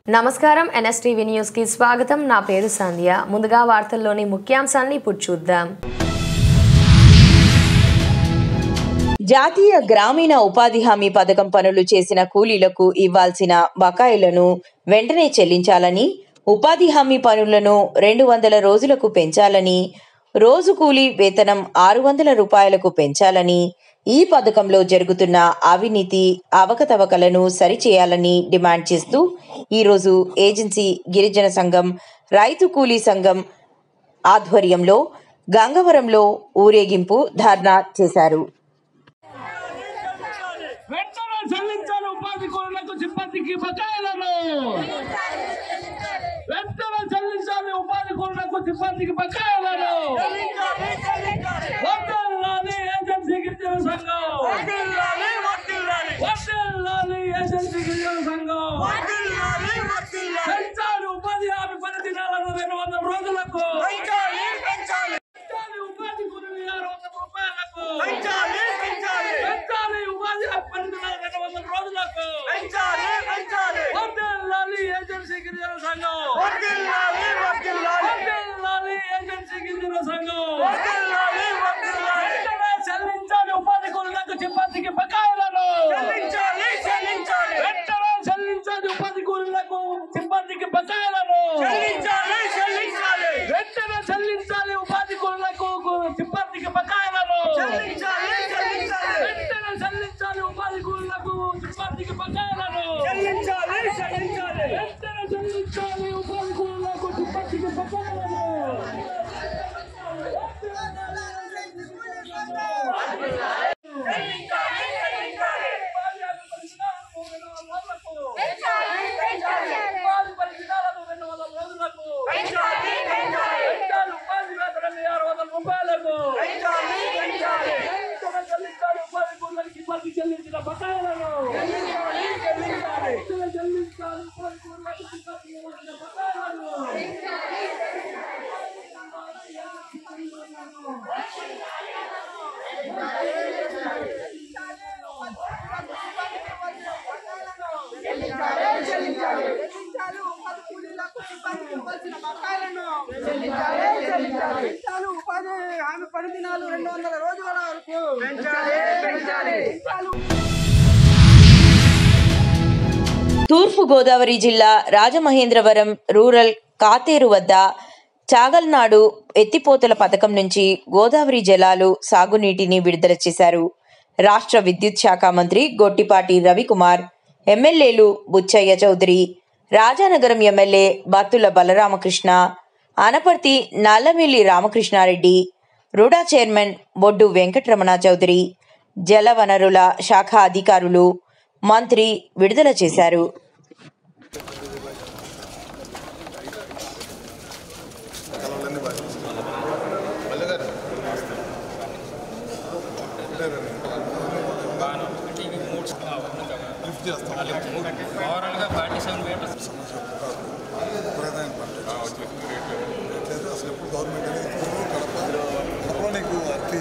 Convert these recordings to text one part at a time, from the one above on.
నమస్కారం NSTV news కి స్వాగతం. నా పేరు సంధ్య. ముందుగా వార్తల్లోని ముఖ్యాంశాలను ఇప్పుడు చూద్దాం. జాతీయ గ్రామీణ ఉపాధి హామీ పథకం పనులు చేసిన కూలీలకు ఇవ్వాల్సిన బకాయిలను వెంటనే చెల్లించాలని, ఉపాధి హామీ పనులను 200 రోజులకు పెంచాలని, రోజు కూలీ వేతనం 600 రూపాయలకు పెంచాలని, ఈ పథకంలో జరుగుతున్న అవినీతి అవకతవకలను సరిచేయాలని డిమాండ్ చేస్తూ ఈరోజు ఏజెన్సీ గిరిజన సంఘం, రైతు కూలీ సంఘం ఆధ్వర్యంలో గంగవరంలో ఊరేగింపు ధర్నా చేశారు. ఉపాధి హామీ పని దినాలను 200 రోజులకు ఉపాధి కూలీలు 600 రూపాయలకు ఉపాధి హామీ పని దినాలు 200 రోజులకు ఏజెన్సీ గిరిజన సంఘం ఏజెన్సీ గిరిజన సంఘం చెల్లించాలి ఉపాధి కూలీలకు సిబ్బందికి బకాయిలను చెల్లించాలి ఉపాధి కూలీలకు సిబ్బందికి బకాయిలను వెంటనే చెల్లించాలి ఉపాధి కూలీలకు సిబ్బందికి బకాయిలను వెంటనే చెల్లించాలి ఉపాధి కూలీలకు సిబ్బందికి బకాయిలను వెంటనే చెల్లించాలి ఉపాధి కూలీలకు సిబ్బందికి బకాయిలను చెల్లించిన బకాయిలను ఉపాధి హామీ పని దినాలు 200 రోజుల వరకు తూర్పు గోదావరి జిల్లా రాజమహేంద్రవరం రూరల్ కాతేరు వద్ద చాగల్నాడు ఎత్తిపోతల పథకం నుంచి గోదావరి జలాలు సాగునీటిని విడుదల చేశారు. రాష్ట్ర విద్యుత్ శాఖ మంత్రి గొట్టిపాటి రవికుమార్, ఎమ్మెల్యేలు Butchaiah Chowdary, Rajanagaram MLA Battula Balaramakrishna, Anaparthi Nallamilli Ramakrishna Reddy, RUDA chairman Boddu Venkataramana Chowdary, జలవనరుల శాఖ అధికారులు, మంత్రి విడుదల చేశారు. ఓవరాల్గా 47 మీటర్స్ అసలు ఎప్పుడు గవర్నమెంట్ అనేది కడపలో నీకు అతి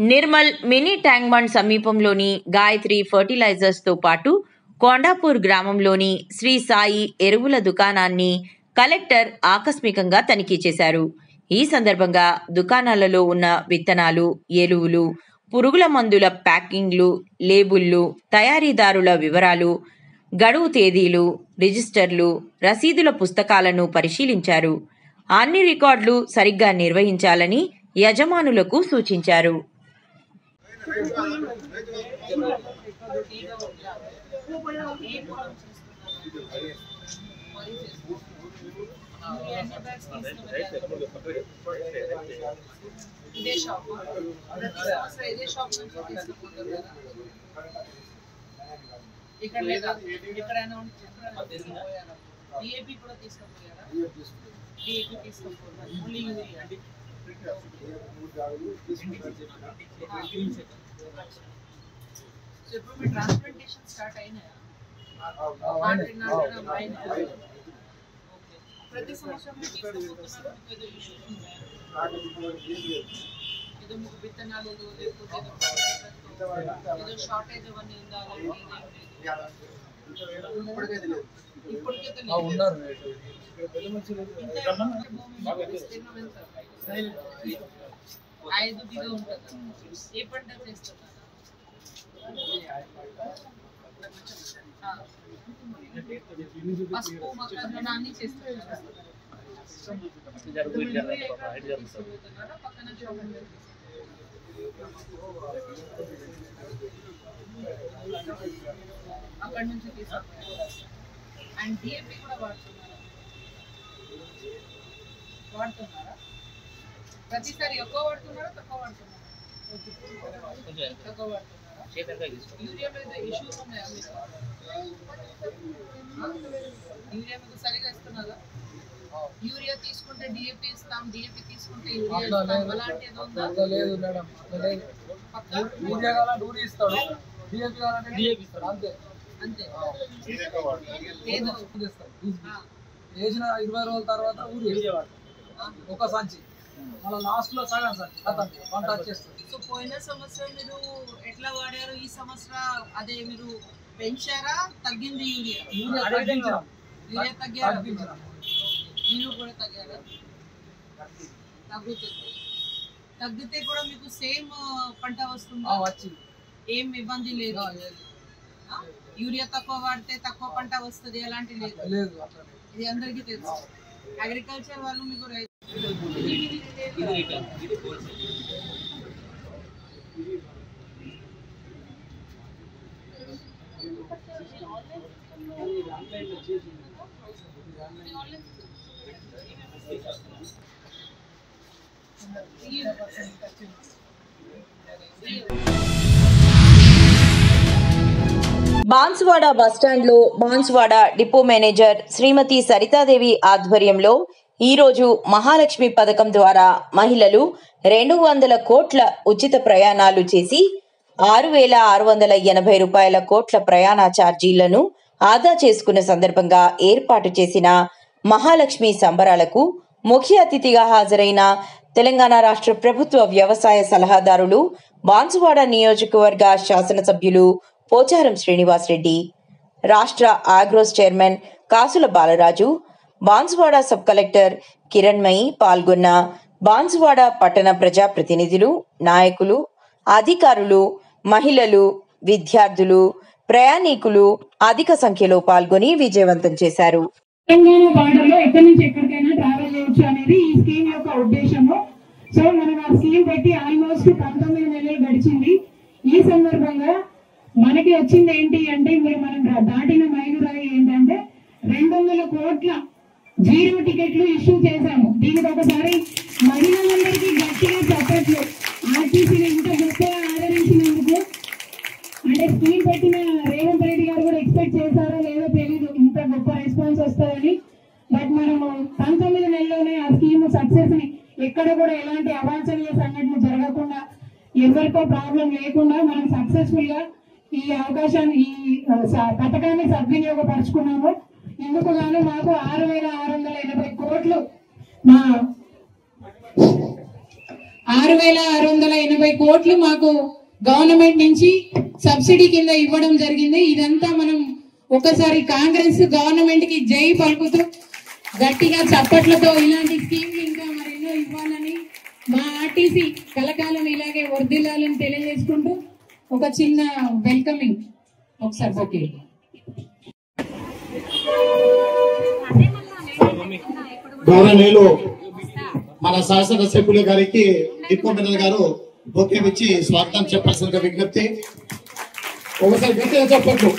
నిర్మల్ మినీ ట్యాంక్ బండ్ సమీపంలోని గాయత్రి ఫర్టిలైజర్స్ తో పాటు కొండాపూర్ గ్రామంలోని శ్రీ సాయి ఎరువుల దుకాణాన్ని కలెక్టర్ ఆకస్మికంగా తనిఖీ చేశారు. ఈ సందర్భంగా దుకాణాలలో ఉన్న విత్తనాలు, ఎరువులు, పురుగుల మందుల ప్యాకింగ్లు, లేబుళ్లు, తయారీదారుల వివరాలు, గడువు తేదీలు, రిజిస్టర్లు, రసీదుల పుస్తకాలను పరిశీలించారు. అన్ని రికార్డులు సరిగ్గా నిర్వహించాలని యజమానులకు సూచించారు. ట్రాన్స్ప్లాంటేషన్ స్టార్ట్ అయినాయా? ప్రతి సంవత్సరం ఏదో మీకు విత్తనాలు లేకపోతే ఏదో షార్టేజ్ అవన్నీ ఇప్పటికే ఐదు బిగా ఉంటుంది. ఏ పంట చేస్తున్నారు? పసుపు మొక్కజొన్న అన్ని చేస్తారు. పక్కన అక్కడి నుంచి తీసుకుంటారు. అండ్ డిఏపి కూడా వాడుతున్నారా? ప్రతిసారి ఎక్కువ వాడుతున్నారా తక్కువ వాడుతున్నారా? తక్కువ వాడుతున్నారా? యూరియా మీద ఇష్యూస్ ఉన్నాయా మీకు? యూరియా మీకు సరిగా ఇస్తున్నారా? యూరియా తీసుకుంటే డిఏపి ఇస్తాం, డిఏపి తీసుకుంటే యూరియా ఇస్తాం, అలాంటి ఏదో ఉందా? లేదు మేడం, యూరియా కావాలంటే యూరియా ఇస్తాడు, డిఏపి కావాలంటే డిఏపి ఇస్తాడు, అంతే అంతే. వేసిన 20 రోజుల తర్వాత యూరియా ఒక సంచి, మళ్ళీ లాస్ట్ లో సగం సంచి పంట వచ్చేస్తుంది. సో పోయిన సంవత్సరం మీరు ఎట్లా వాడారు? ఈ సంవత్సరం అదే మీరు పెంచారా, తగ్గింది యూరియా? యూరియా తగ్గారా? మీరు కూడా తగ్గారా? తగ్గుతుంది. తగ్గితే కూడా మీకు సేమ్ పంట వస్తుందా? వచ్చింది, ఏం ఇబ్బంది లేదు. యూరియా తక్కువ వాడితే తక్కువ పంట వస్తుంది, అలాంటి లేదు. ఇది అందరికీ తెలుసు. అగ్రికల్చర్ వాళ్ళు మీకు బాన్సువాడ బస్టాండ్లో బాన్సువాడ డిపో మేనేజర్ శ్రీమతి సరితాదేవి ఆధ్వర్యంలో ఈరోజు మహాలక్ష్మి పథకం ద్వారా మహిళలు 200 కోట్ల ఉచిత ప్రయాణాలు చేసి 6,680 రూపాయల కోట్ల ప్రయాణ ఛార్జీలను ఆదా చేసుకున్న సందర్భంగా ఏర్పాటు చేసిన మహాలక్ష్మి సంబరాలకు ముఖ్య అతిథిగా హాజరైన తెలంగాణ రాష్ట్ర ప్రభుత్వ వ్యవసాయ సలహాదారులు, బాన్సువాడ నియోజకవర్గ శాసనసభ్యులు పోచారం శ్రీనివాస్ రెడ్డి, రాష్ట్ర ఆగ్రోస్ చైర్మన్ కాసుల బాలరాజు, బాన్సువాడ సబ్ కలెక్టర్ కిరణ్మయి పాల్గొన్న బాన్సువాడ పట్టణ ప్రజాప్రతినిధులు, నాయకులు, అధికారులు, మహిళలు, విద్యార్థులు, ప్రయాణికులు అధిక సంఖ్యలో పాల్గొని విజయవంతం చేశారు. తెలంగాణ బార్డర్లో ఎక్కడి నుంచి ఎక్కడికైనా ట్రావెల్ చేయొచ్చు అనేది ఈ స్కీమ్ యొక్క ఉద్దేశము. సో మనం ఆ స్కీమ్ పెట్టి ఆల్మోస్ట్ 19 నెలలు గడిచింది. ఈ సందర్భంగా మనకి వచ్చింది ఏంటి అంటే, మనం దాటిన మైలురాయి ఏంటంటే 200 కోట్ల జీరో టికెట్లు ఇష్యూ చేశాము. దీనికి ఒకసారి మహిళలందరికీ గట్టిగా చప్పట్లు. ఆర్టీసీని ఇంత గొప్పగా ఆదరించినందుకు. అంటే స్కీమ్ పెట్టిన రేవంత్ రెడ్డి గారు కూడా ఎక్స్పెక్ట్ చేశారో లేదో తెలీదు ఇంత గొప్ప రెస్పాన్స్ వస్తుందని. బట్ మనము 19 నెలల్లోనే ఆ స్కీమ్ సక్సెస్ ని ఎక్కడ కూడా ఎలాంటి అవాంఛనీయ సంఘటన జరగకుండా, ఎవరికో ప్రాబ్లం లేకుండా మనం సక్సెస్ఫుల్ గా ఈ అవకాశాన్ని, ఈ పథకాన్ని సద్వినియోగపరుచుకున్నాము. ఇందుకు గాను మాకు 6,680 కోట్లు 6,680 కోట్లు మాకు గవర్నమెంట్ నుంచి సబ్సిడీ కింద ఇవ్వడం జరిగింది. ఇదంతా మనం ఒకసారి కాంగ్రెస్ గవర్నమెంట్ కి జై పలుకుతూ గట్టిగా చప్పట్లతో ఇలాంటి స్కీమ్లు ఇంకా మరెన్నో ఇవ్వాలని, మా ఆర్టీసీ కలకాలం ఇలాగే వర్ధిల్లాలని తెలియజేసుకుంటూ ఒక చిన్న వెల్కమింగ్ ఒకసారి ఓకే. గౌరవనీయులు మన శాసనసభ్యులు గారికి డిపో మేనేజర్ గారు బొకే ఇచ్చి స్వాగతం చెప్పాల్సిన విజ్ఞప్తి. ఒకసారి గట్టిగా చెప్పట్లు.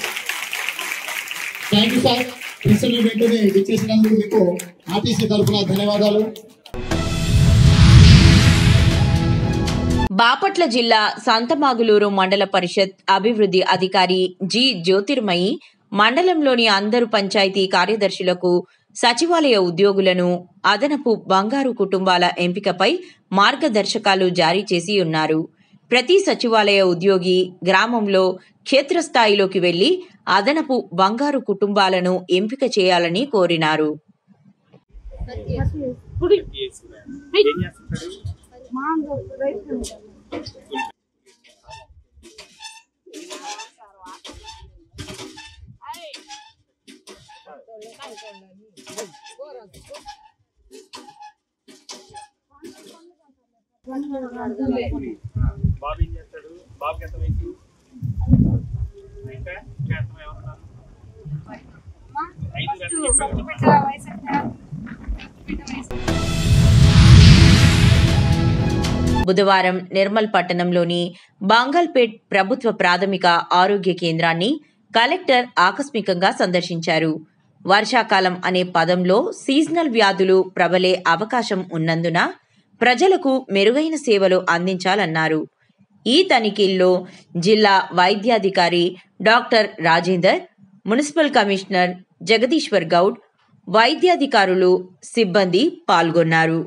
Thank you sir. ప్రిన్సిపల్ వెంటనే విచ్చేసినందుకు మీకు ఆర్టీసీ తరఫున ధన్యవాదాలు. బాపట్ల జిల్లా సంతమాగులూరు మండల పరిషత్ అభివృద్ధి అధికారి జి జ్యోతిర్మయి మండలంలోని అందరు పంచాయతీ కార్యదర్శులకు సచివాలయ ఉద్యోగులను అదనపు బంగారు కుటుంబాల ఎంపికపై మార్గదర్శకాలు జారీ చేసి ఉన్నారు. ప్రతి సచివాలయ ఉద్యోగి గ్రామంలో క్షేత్రస్థాయిలోకి వెళ్లి అదనపు బంగారు కుటుంబాలను ఎంపిక చేయాలని కోరినారు. బాబు ఏం చేస్తాడు? బాబుకి ఎంత వయసు? ఇంకా బుధవారం నిర్మల్ పట్టణంలోని బాంగల్పేట్ ప్రభుత్వ ప్రాథమిక ఆరోగ్య కేంద్రాన్ని కలెక్టర్ ఆకస్మికంగా సందర్శించారు. వర్షాకాలం అనే పదంలో సీజనల్ వ్యాధులు ప్రబలే అవకాశం ఉన్నందున ప్రజలకు మెరుగైన సేవలు అందించాలన్నారు. ఈ తనిఖీల్లో జిల్లా వైద్యాధికారి doctor Rajender, municipal commissioner Jagadishwar Goud, వైద్యాధికారులు, సిబ్బంది పాల్గొన్నారు.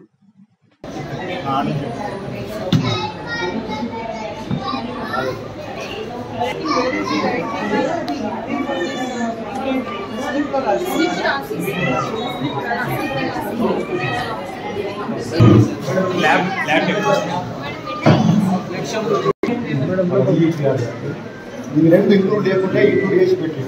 ఇవి రెండు ఇంక్లూడ్ లేకుండా ఇంక్లూడ్ చేసి పెట్టి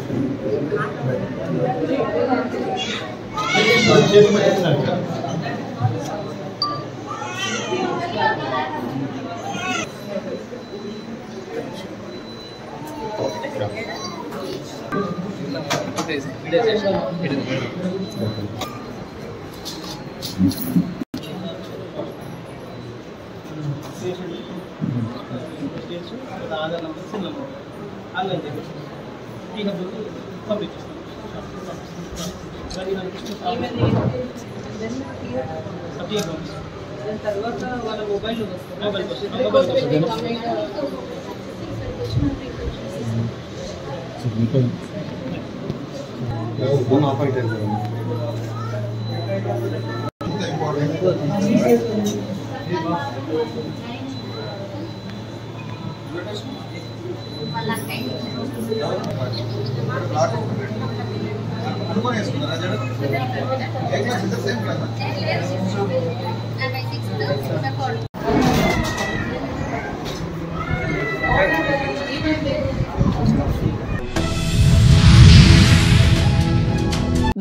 తర్వాత వాళ్ళ మొబైల్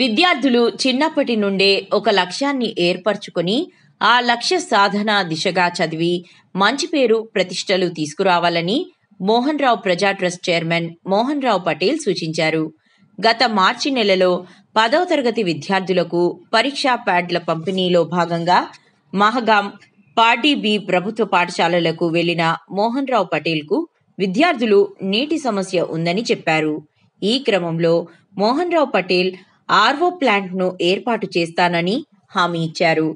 విద్యార్థులు చిన్నప్పటి నుండే ఒక లక్ష్యాన్ని ఏర్పరచుకుని ఆ లక్ష్య సాధన దిశగా చదివి మంచి పేరు ప్రతిష్టలు తీసుకురావాలని మోహన్ రావు ప్రజా ట్రస్ట్ చైర్మన్ మోహన్ రావు పటేల్ సూచించారు. గత మార్చి నెలలో 10వ తరగతి విద్యార్థులకు పరీక్షా ప్యాడ్ల పంపిణీలో భాగంగా మహగాం పార్టీ బి ప్రభుత్వ పాఠశాలలకు వెళ్లిన మోహన్ రావు పటేల్కు విద్యార్థులు నీటి సమస్య ఉందని చెప్పారు. ఈ క్రమంలో మోహన్ రావు పటేల్ ఆర్వో ప్లాంట్ను ఏర్పాటు చేస్తానని హామీ ఇచ్చారు.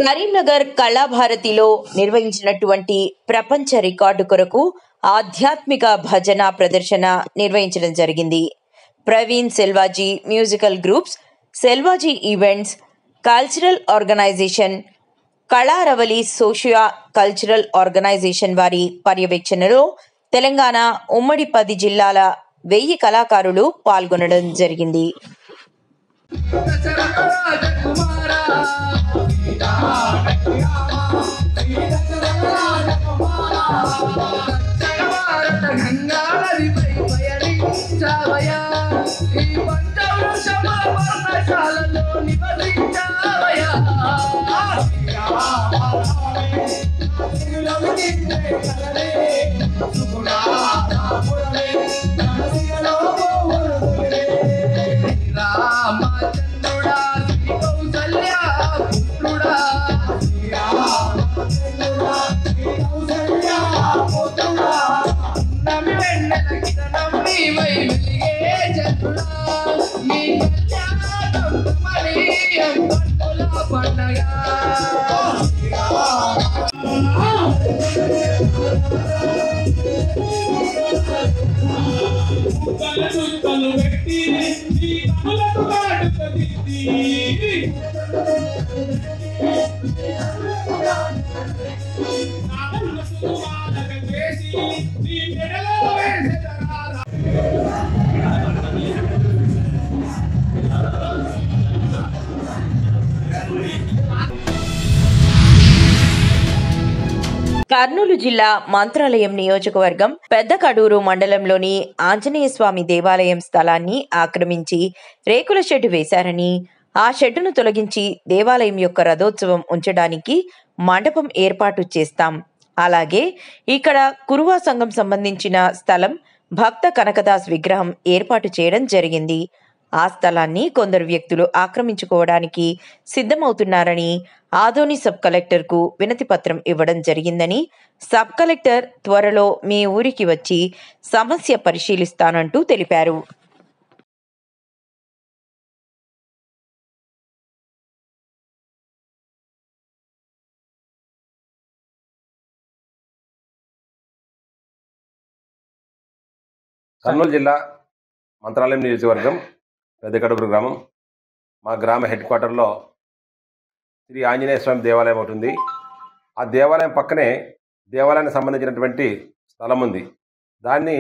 కరీంనగర్ కళాభారతిలో నిర్వహించినటువంటి ప్రపంచ రికార్డు కొరకు ఆధ్యాత్మిక భజన ప్రదర్శన నిర్వహించడం జరిగింది. Praveen Selvaji musical groups, Selvaji events, cultural organization, Kalaravali socio cultural organization వారి పర్యవేక్షణలో తెలంగాణ ఉమ్మడి 10 జిల్లాల 1000 కళాకారులు పాల్గొనడం జరిగింది. కర్నూలు జిల్లా మంత్రాలయం నియోజకవర్గం పెద్ద కడూరు మండలంలోని ఆంజనేయ స్వామి దేవాలయం స్థలాన్ని ఆక్రమించి రేకుల షెడ్డు వేశారని, ఆ షెడ్డును తొలగించి దేవాలయం యొక్క రథోత్సవం ఉంచడానికి మండపం ఏర్పాటు చేస్తాం. అలాగే ఇక్కడ కురువా సంఘం సంబంధించిన స్థలం భక్త కనకదాస్ విగ్రహం ఏర్పాటు చేయడం జరిగింది. ఆ స్థలాన్ని కొందరు వ్యక్తులు ఆక్రమించుకోవడానికి సిద్ధమవుతున్నారని ఆదోని సబ్ కలెక్టర్కు వినతి పత్రం ఇవ్వడం జరిగిందని, సబ్ కలెక్టర్ త్వరలో మీ ఊరికి వచ్చి సమస్య పరిశీలిస్తానంటూ తెలిపారు. కర్నూలు జిల్లా మంత్రాలయం నియోజకవర్గం పెద్దకడూరు గ్రామం. మా గ్రామ హెడ్ క్వార్టర్లో శ్రీ ఆంజనేయ స్వామి దేవాలయం ఒకటి ఉంది. ఆ దేవాలయం పక్కనే దేవాలయానికి సంబంధించినటువంటి స్థలం ఉంది. దాన్ని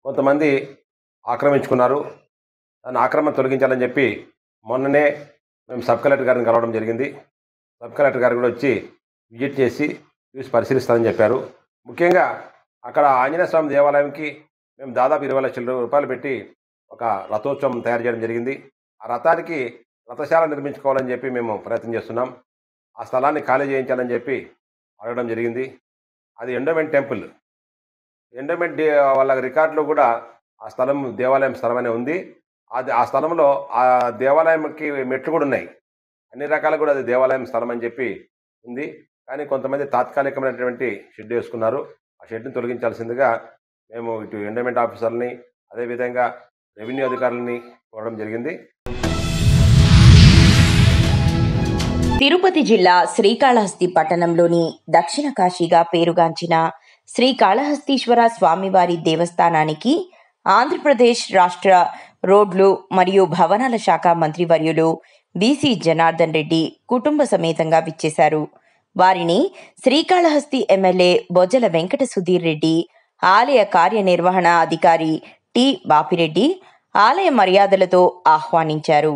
కొంతమంది ఆక్రమించుకున్నారు. దాన్ని ఆక్రమణ తొలగించాలని చెప్పి మొన్ననే మేము సబ్ కలెక్టర్ గారిని కలవడం జరిగింది. సబ్ కలెక్టర్ గారు కూడా వచ్చి విజిట్ చేసి చూసి పరిశీలిస్తారని చెప్పారు. ముఖ్యంగా అక్కడ ఆంజనేయ స్వామి దేవాలయంకి మేము దాదాపు 20 లక్షల రూపాయలు పెట్టి ఒక రథోత్సవం తయారు చేయడం జరిగింది. ఆ రథానికి రథశాల నిర్మించుకోవాలని చెప్పి మేము ప్రయత్నం చేస్తున్నాం. ఆ స్థలాన్ని ఖాళీ చేయించాలని చెప్పి అడగడం జరిగింది. అది ఎండోమెంట్ టెంపుల్. ఎండోమెంట్ వాళ్ళ రికార్డులో కూడా ఆ స్థలం దేవాలయం స్థలమనే ఉంది. అది ఆ స్థలంలో ఆ దేవాలయంకి మెట్లు కూడా ఉన్నాయి. అన్ని రకాలు కూడా అది దేవాలయం స్థలం అని చెప్పి ఉంది. కానీ కొంతమంది తాత్కాలికమైనటువంటి షెడ్ వేసుకున్నారు. ఆ షెడ్ని తొలగించాల్సిందిగా మేము ఇటు ఎండోమెంట్ ఆఫీసర్ని అదేవిధంగా రెవెన్యూ అధికారులని కోరడం జరిగింది. తిరుపతి జిల్లా శ్రీకాళహస్తి పట్టణంలోని దక్షిణ కాశీగా పేరుగాంచిన శ్రీకాళహస్తీశ్వర స్వామివారి దేవస్థానానికి ఆంధ్రప్రదేశ్ రాష్ట్ర రోడ్లు మరియు భవనాల శాఖ మంత్రివర్యులు బీసీ జనార్దన్ రెడ్డి కుటుంబ సమేతంగా విచ్చేశారు. వారిని శ్రీకాళహస్తి ఎమ్మెల్యే బొజ్జల వెంకట సుధీర్ రెడ్డి, ఆలయ కార్యనిర్వహణ అధికారి టి బాపిరెడ్డి ఆలయ మర్యాదలతో ఆహ్వానించారు.